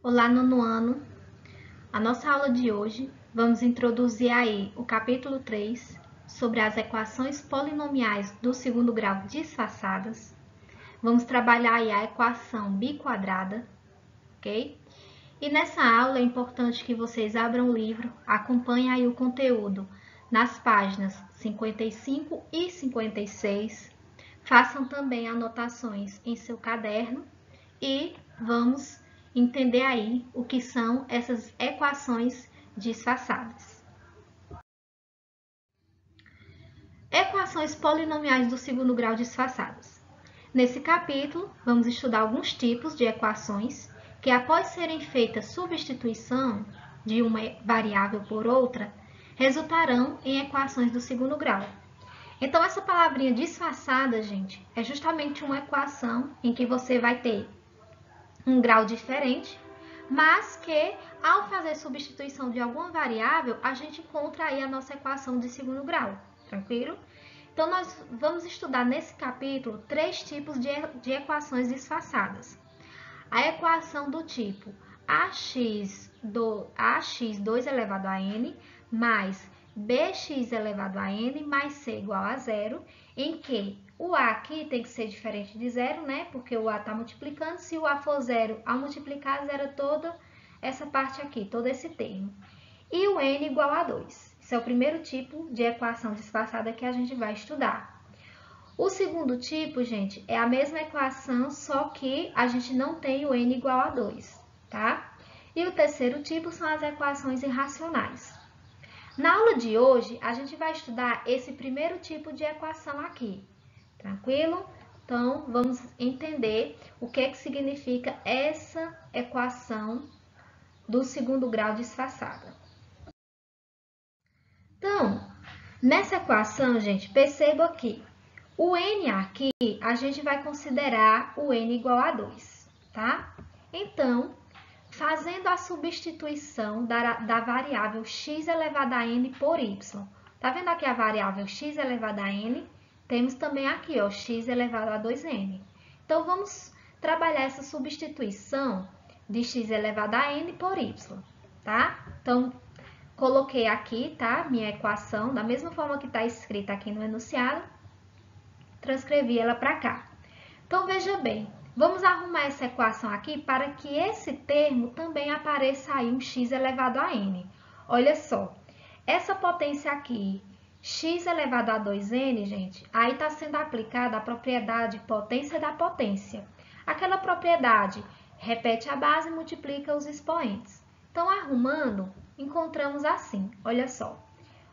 Olá, nono ano. A nossa aula de hoje, vamos introduzir aí o capítulo 3 sobre as equações polinomiais do segundo grau disfarçadas. Vamos trabalhar aí a equação biquadrada, ok? E nessa aula é importante que vocês abram o livro, acompanhem aí o conteúdo nas páginas 55 e 56. Façam também anotações em seu caderno e vamos entender aí o que são essas equações disfarçadas. Equações polinomiais do segundo grau disfarçadas. Nesse capítulo, vamos estudar alguns tipos de equações que, após serem feitas substituição de uma variável por outra, resultarão em equações do segundo grau. Então, essa palavrinha disfarçada, gente, é justamente uma equação em que você vai ter um grau diferente, mas que, ao fazer substituição de alguma variável, a gente encontra aí a nossa equação de segundo grau, tranquilo? Então, nós vamos estudar nesse capítulo 3 tipos de equações disfarçadas. A equação do tipo ax2 elevado a n mais bx elevado a n mais c igual a zero, em que o a aqui tem que ser diferente de zero, né? Porque o a está multiplicando. Se o a for zero, ao multiplicar, zera toda essa parte aqui, todo esse termo. E o n igual a 2. Esse é o primeiro tipo de equação disfarçada que a gente vai estudar. O segundo tipo, gente, é a mesma equação, só que a gente não tem o n igual a 2, tá? E o terceiro tipo são as equações irracionais. Na aula de hoje, a gente vai estudar esse primeiro tipo de equação aqui, tranquilo? Então, vamos entender o que significa essa equação do segundo grau disfarçada. Então, nessa equação, gente, perceba que o n aqui, a gente vai considerar o n igual a 2, tá? Então, fazendo a substituição da variável x elevado a n por y. Tá vendo aqui a variável x elevado a n? Temos também aqui, ó, x elevado a 2n. Então, vamos trabalhar essa substituição de x elevado a n por y, tá? Então, coloquei aqui, tá? Minha equação, da mesma forma que está escrita aqui no enunciado, transcrevi ela para cá. Então, veja bem, vamos arrumar essa equação aqui para que esse termo também apareça aí um x elevado a n. Olha só, essa potência aqui, x elevado a 2n, gente, aí está sendo aplicada a propriedade potência da potência. Aquela propriedade repete a base e multiplica os expoentes. Então, arrumando, encontramos assim, olha só,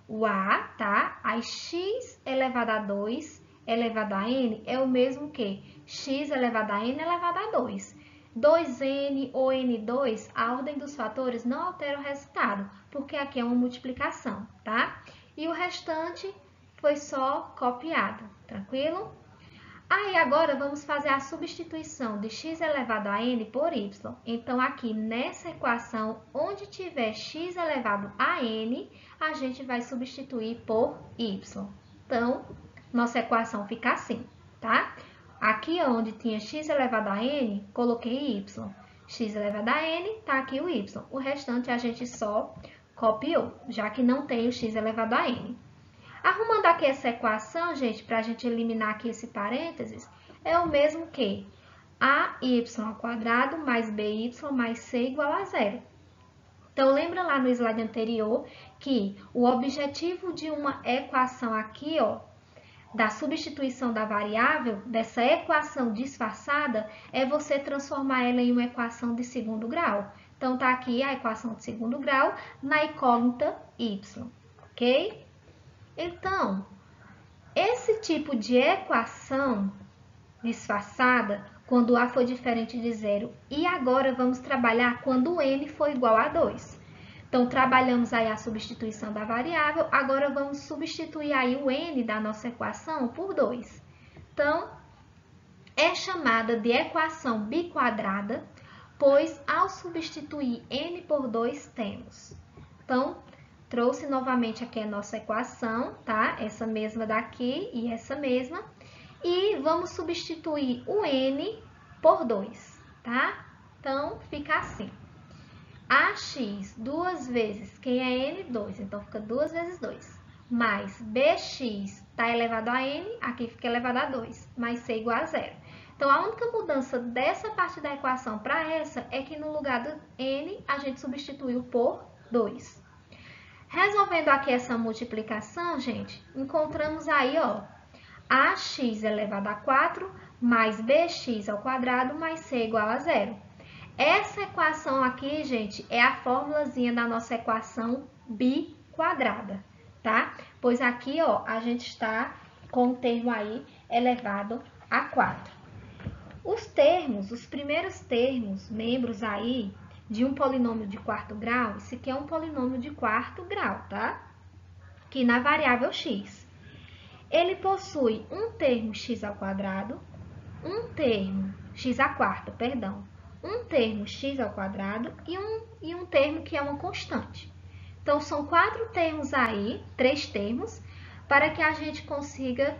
o a, tá? Aí x elevado a 2 elevado a n é o mesmo que x elevado a n elevado a 2. 2n ou n2, a ordem dos fatores não altera o resultado, porque aqui é uma multiplicação, tá? E o restante foi só copiado, tranquilo? Aí, agora, vamos fazer a substituição de x elevado a n por y. Então, aqui nessa equação, onde tiver x elevado a n, a gente vai substituir por y. Então, nossa equação fica assim, tá? Aqui onde tinha x elevado a n, coloquei y. X elevado a n, tá aqui o y. O restante a gente só copiou, já que não tem o x elevado a n. Arrumando aqui essa equação, gente, para a gente eliminar aqui esse parênteses, é o mesmo que ay² mais by mais c igual a zero. Então, lembra lá no slide anterior que o objetivo de uma equação aqui, ó, da substituição da variável, dessa equação disfarçada, é você transformar ela em uma equação de segundo grau. Então, tá aqui a equação de segundo grau na incógnita y, ok? Então, esse tipo de equação disfarçada, quando a for diferente de zero, e agora vamos trabalhar quando o n for igual a 2. Então, trabalhamos aí a substituição da variável, agora vamos substituir aí o n da nossa equação por 2. Então, é chamada de equação biquadrada, pois ao substituir n por 2 temos. Então, trouxe novamente aqui a nossa equação, tá? Essa mesma daqui e essa mesma. E vamos substituir o n por 2, tá? Então, fica assim. AX duas vezes, quem é N? 2, então fica 2 vezes 2. Mais BX está elevado a N, aqui fica elevado a 2, mais C igual a 0. Então, a única mudança dessa parte da equação para essa é que no lugar do N, a gente substituiu por 2. Resolvendo aqui essa multiplicação, gente, encontramos aí, ó, AX elevado a 4 mais BX ao quadrado mais C igual a 0. Essa equação aqui, gente, é a formulazinha da nossa equação biquadrada, tá? Pois aqui, ó, a gente está com o termo aí elevado a 4. Os termos, os primeiros termos, membros aí de um polinômio de quarto grau, esse aqui é um polinômio de quarto grau, tá? Que na variável x. Ele possui um termo x ao quadrado, um termo x à quarta, perdão, um termo x ao quadrado e um termo que é uma constante. Então, são 4 termos aí, 3 termos, para que a gente consiga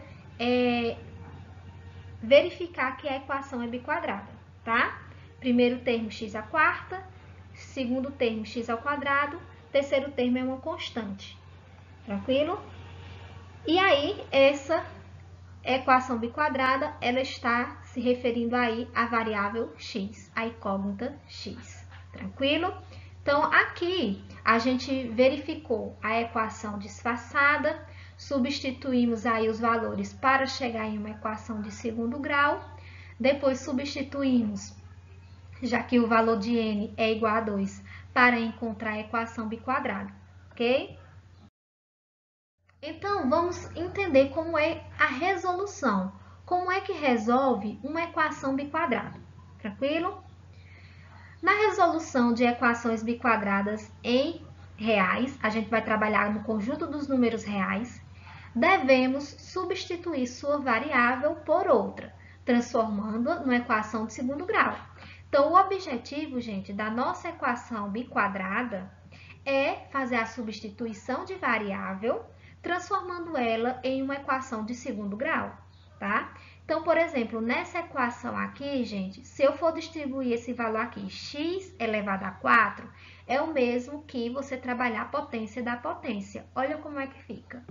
verificar que a equação é biquadrada, tá? Primeiro termo x à quarta, segundo termo x ao quadrado, terceiro termo é uma constante. Tranquilo? E aí, essa equação biquadrada, ela está se referindo aí à variável x, a incógnita x. Tranquilo? Então, aqui a gente verificou a equação disfarçada, substituímos aí os valores para chegar em uma equação de segundo grau, depois substituímos, já que o valor de n é igual a 2, para encontrar a equação biquadrada, ok? Então, vamos entender como é a resolução. Como é que resolve uma equação biquadrada? Tranquilo? Na resolução de equações biquadradas em reais, a gente vai trabalhar no conjunto dos números reais, devemos substituir sua variável por outra, transformando-a numa equação de segundo grau. Então, o objetivo, gente, da nossa equação biquadrada é fazer a substituição de variável, transformando ela em uma equação de segundo grau, tá? Então, por exemplo, nessa equação aqui, gente, se eu for distribuir esse valor aqui, x elevado a 4, é o mesmo que você trabalhar a potência da potência. Olha como é que fica.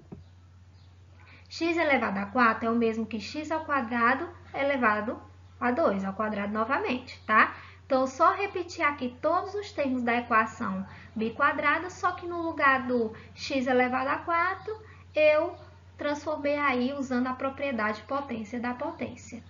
X elevado a 4 é o mesmo que x ao quadrado elevado a 2, ao quadrado novamente, tá? Então, só repetir aqui todos os termos da equação biquadrada, só que no lugar do x elevado a 4, eu transformei aí usando a propriedade potência da potência.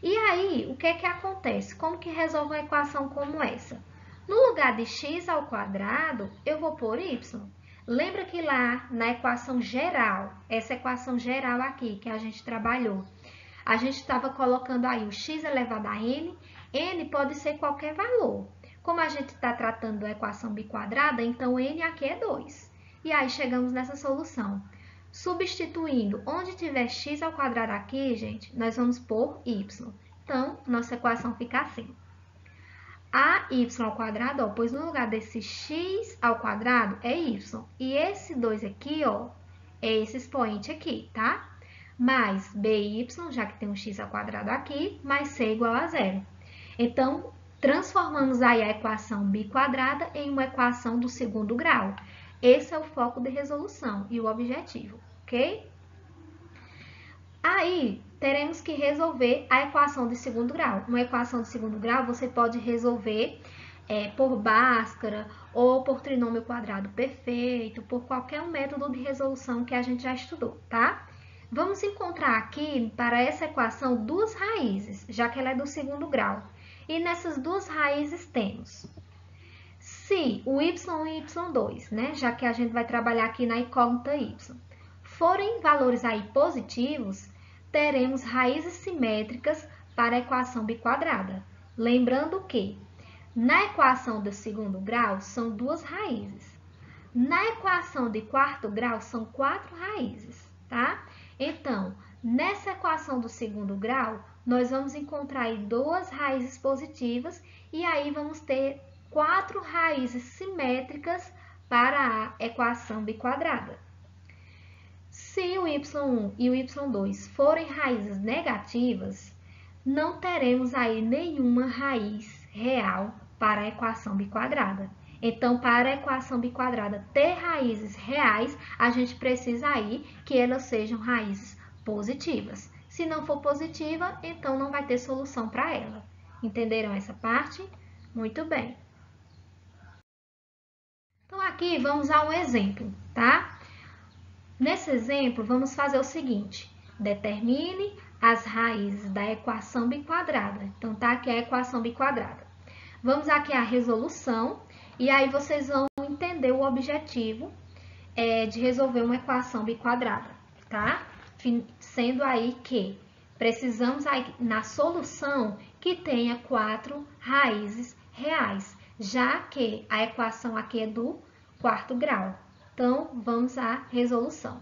E aí, o que acontece? Como que resolve uma equação como essa? No lugar de x ao quadrado, eu vou pôr y. Lembra que lá na equação geral, essa equação geral aqui que a gente trabalhou, a gente estava colocando aí o x elevado a n, n pode ser qualquer valor. Como a gente está tratando da equação biquadrada, então n aqui é 2. E aí chegamos nessa solução. Substituindo onde tiver x ao quadrado aqui, gente, nós vamos pôr y. Então, nossa equação fica assim. AY ao quadrado, ó, pois no lugar desse x ao quadrado é y. E esse 2 aqui, ó, é esse expoente aqui, tá? Mais by, já que tem um x ao quadrado aqui, mais c igual a 0. Então, transformamos aí a equação biquadrada em uma equação do segundo grau. Esse é o foco de resolução e o objetivo, ok? Aí, teremos que resolver a equação de segundo grau. Uma equação de segundo grau você pode resolver por Bhaskara ou por trinômio quadrado perfeito, por qualquer método de resolução que a gente já estudou, tá? Vamos encontrar aqui, para essa equação, duas raízes, já que ela é do segundo grau. E nessas duas raízes temos, se o y e y2, né, já que a gente vai trabalhar aqui na incógnita y, forem valores aí positivos, teremos raízes simétricas para a equação biquadrada. Lembrando que na equação do segundo grau são duas raízes. Na equação de quarto grau são 4 raízes, tá? Então, nessa equação do segundo grau, nós vamos encontrar aí duas raízes positivas e aí vamos ter 4 raízes simétricas para a equação biquadrada. Se o y1 e o y2 forem raízes negativas, não teremos aí nenhuma raiz real para a equação biquadrada. Então, para a equação biquadrada ter raízes reais, a gente precisa aí que elas sejam raízes positivas. Se não for positiva, então não vai ter solução para ela. Entenderam essa parte? Muito bem. Então, aqui vamos a um exemplo, tá? Nesse exemplo, vamos fazer o seguinte. Determine as raízes da equação biquadrada. Então, tá aqui a equação biquadrada. Vamos aqui à resolução e aí vocês vão entender o objetivo de resolver uma equação biquadrada, tá? Sendo aí que precisamos aí, na solução que tenha 4 raízes reais, já que a equação aqui é do 4º grau. Então, vamos à resolução.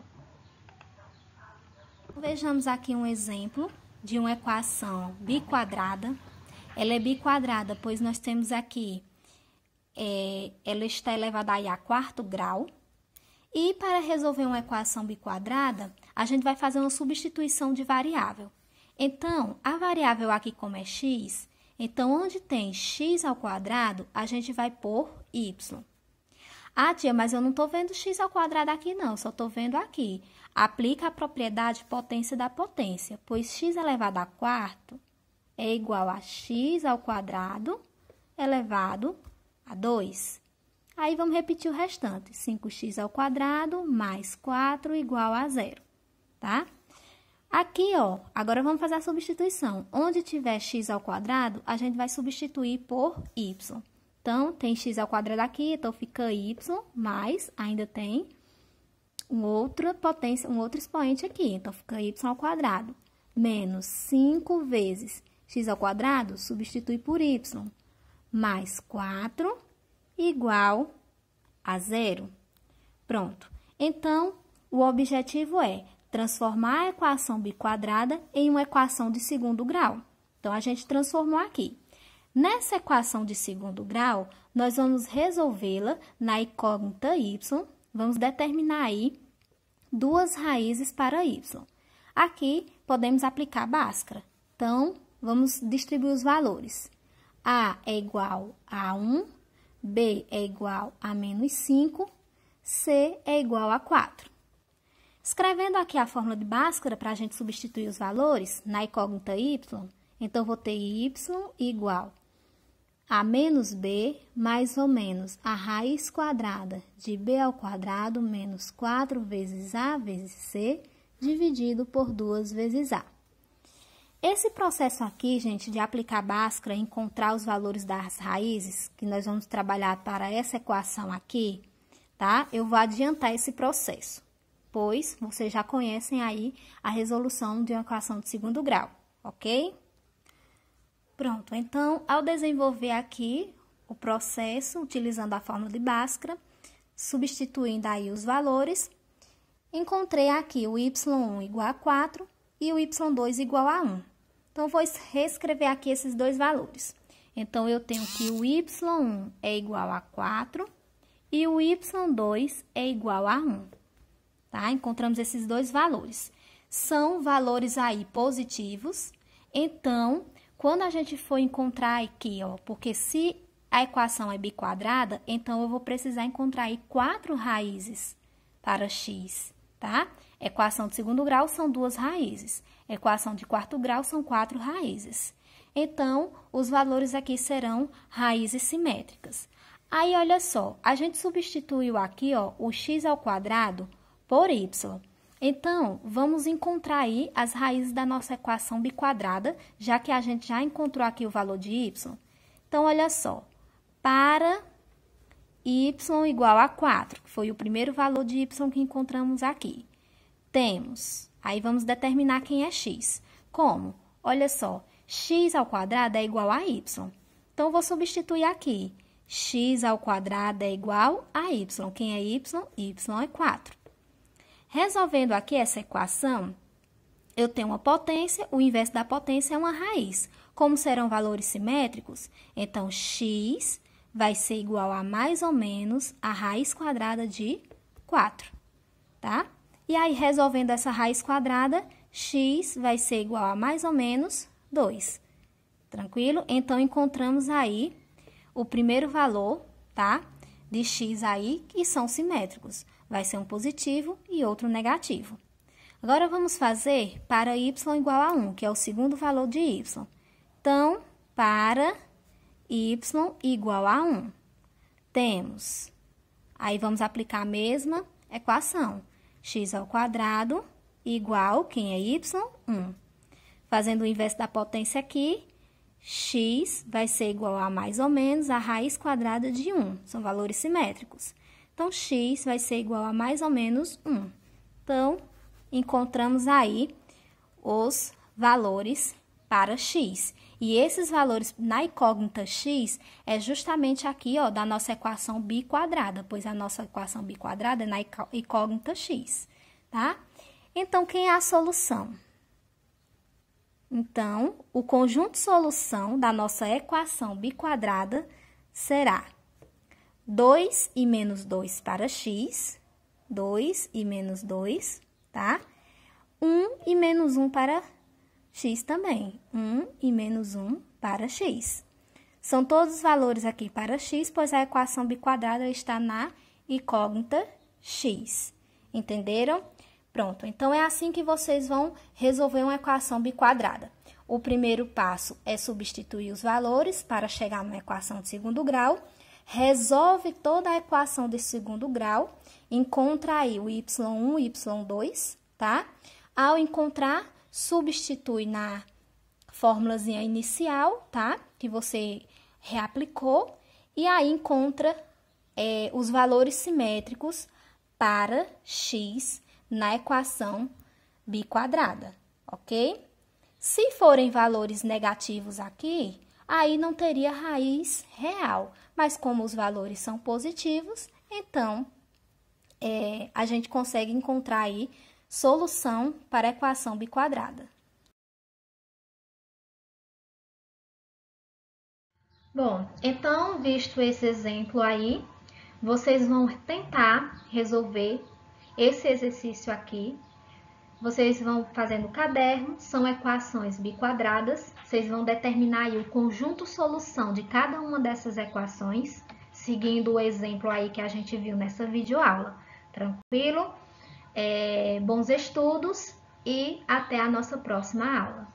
Vejamos aqui um exemplo de uma equação biquadrada. Ela é biquadrada, pois nós temos aqui, ela está elevada aí a 4º grau. E para resolver uma equação biquadrada, a gente vai fazer uma substituição de variável. Então, a variável aqui como é x, então onde tem x ao quadrado, a gente vai pôr y. Ah, tia, mas eu não estou vendo x ao quadrado aqui não, só estou vendo aqui. Aplica a propriedade potência da potência, pois x elevado a 4 é igual a x ao quadrado elevado a 2. Aí vamos repetir o restante, 5x ao quadrado mais 4 igual a 0, tá? Aqui, ó, agora vamos fazer a substituição. Onde tiver x ao quadrado, a gente vai substituir por y. Então, tem x ao quadrado aqui, então fica y, mais ainda tem outra potência, um outro expoente aqui. Então, fica y ao quadrado, menos 5 vezes x ao quadrado, substitui por y, mais 4 igual a 0. Pronto. Então, o objetivo é transformar a equação biquadrada em uma equação de 2º grau. Então, a gente transformou aqui. Nessa equação de 2º grau, nós vamos resolvê-la na incógnita y. Vamos determinar aí 2 raízes para y. Aqui, podemos aplicar Bhaskara. Então, vamos distribuir os valores. A é igual a 1, B é igual a menos 5, C é igual a 4. Escrevendo aqui a fórmula de Bhaskara para a gente substituir os valores na incógnita y, então, vou ter y igual a menos b mais ou menos a raiz quadrada de b ao quadrado menos 4 vezes a vezes c dividido por 2 vezes a. Esse processo aqui, gente, de aplicar Bhaskara e encontrar os valores das raízes, que nós vamos trabalhar para essa equação aqui, tá? Eu vou adiantar esse processo, pois vocês já conhecem aí a resolução de uma equação de 2º grau, ok? Pronto, então, ao desenvolver aqui o processo, utilizando a fórmula de Bhaskara, substituindo aí os valores, encontrei aqui o y1 igual a 4 e o y2 igual a 1. Então, vou reescrever aqui esses dois valores. Então, eu tenho que o y1 é igual a 4 e o y2 é igual a 1. Tá? Encontramos esses dois valores. São valores aí positivos, então, quando a gente for encontrar aqui, ó, porque se a equação é biquadrada, então eu vou precisar encontrar aí 4 raízes para x, tá? Equação de 2º grau são 2 raízes, equação de 4º grau são 4 raízes. Então, os valores aqui serão raízes simétricas. Aí, olha só, a gente substituiu aqui, ó, o x ao quadrado por y. Então, vamos encontrar aí as raízes da nossa equação biquadrada, já que a gente já encontrou aqui o valor de y. Então, olha só, para y igual a 4, que foi o primeiro valor de y que encontramos aqui, temos, aí vamos determinar quem é x. Como? Olha só, x ao quadrado é igual a y. Então, vou substituir aqui, x ao quadrado é igual a y. Quem é y? Y é 4. Resolvendo aqui essa equação, eu tenho uma potência, o inverso da potência é uma raiz. Como serão valores simétricos, então x vai ser igual a mais ou menos a raiz quadrada de 4, tá? E aí, resolvendo essa raiz quadrada, x vai ser igual a mais ou menos 2. Tranquilo? Então, encontramos aí o primeiro valor, tá? de x aí que são simétricos. Vai ser um positivo e outro negativo. Agora, vamos fazer para y igual a 1, que é o segundo valor de y. Então, para y igual a 1, temos, aí vamos aplicar a mesma equação, x ao quadrado igual, quem é y? 1. Fazendo o inverso da potência aqui, x vai ser igual a mais ou menos a raiz quadrada de 1. São valores simétricos. Então, x vai ser igual a mais ou menos 1. Então, encontramos aí os valores para x. E esses valores na incógnita x é justamente aqui, ó, da nossa equação biquadrada, pois a nossa equação biquadrada é na incógnita x, tá? Então, quem é a solução? Então, o conjunto solução da nossa equação biquadrada será 2 e menos 2 para x, 2 e menos 2, tá? 1 e menos 1 para x também, 1 e menos 1 para x. São todos os valores aqui para x, pois a equação biquadrada está na incógnita x. Entenderam? Pronto, então é assim que vocês vão resolver uma equação biquadrada. O primeiro passo é substituir os valores para chegar numa equação de segundo grau. Resolve toda a equação de segundo grau, encontra aí o y1 e y2, tá? Ao encontrar, substitui na fórmulazinha inicial, tá? Que você reaplicou, e aí encontra os valores simétricos para x na equação biquadrada, ok? Se forem valores negativos aqui, aí não teria raiz real, mas como os valores são positivos, então, a gente consegue encontrar aí solução para a equação biquadrada. Bom, então, visto esse exemplo aí, vocês vão tentar resolver esse exercício aqui. Vocês vão fazer no caderno, são equações biquadradas. Vocês vão determinar aí o conjunto solução de cada uma dessas equações, seguindo o exemplo aí que a gente viu nessa videoaula. Tranquilo? Bons estudos e até a nossa próxima aula.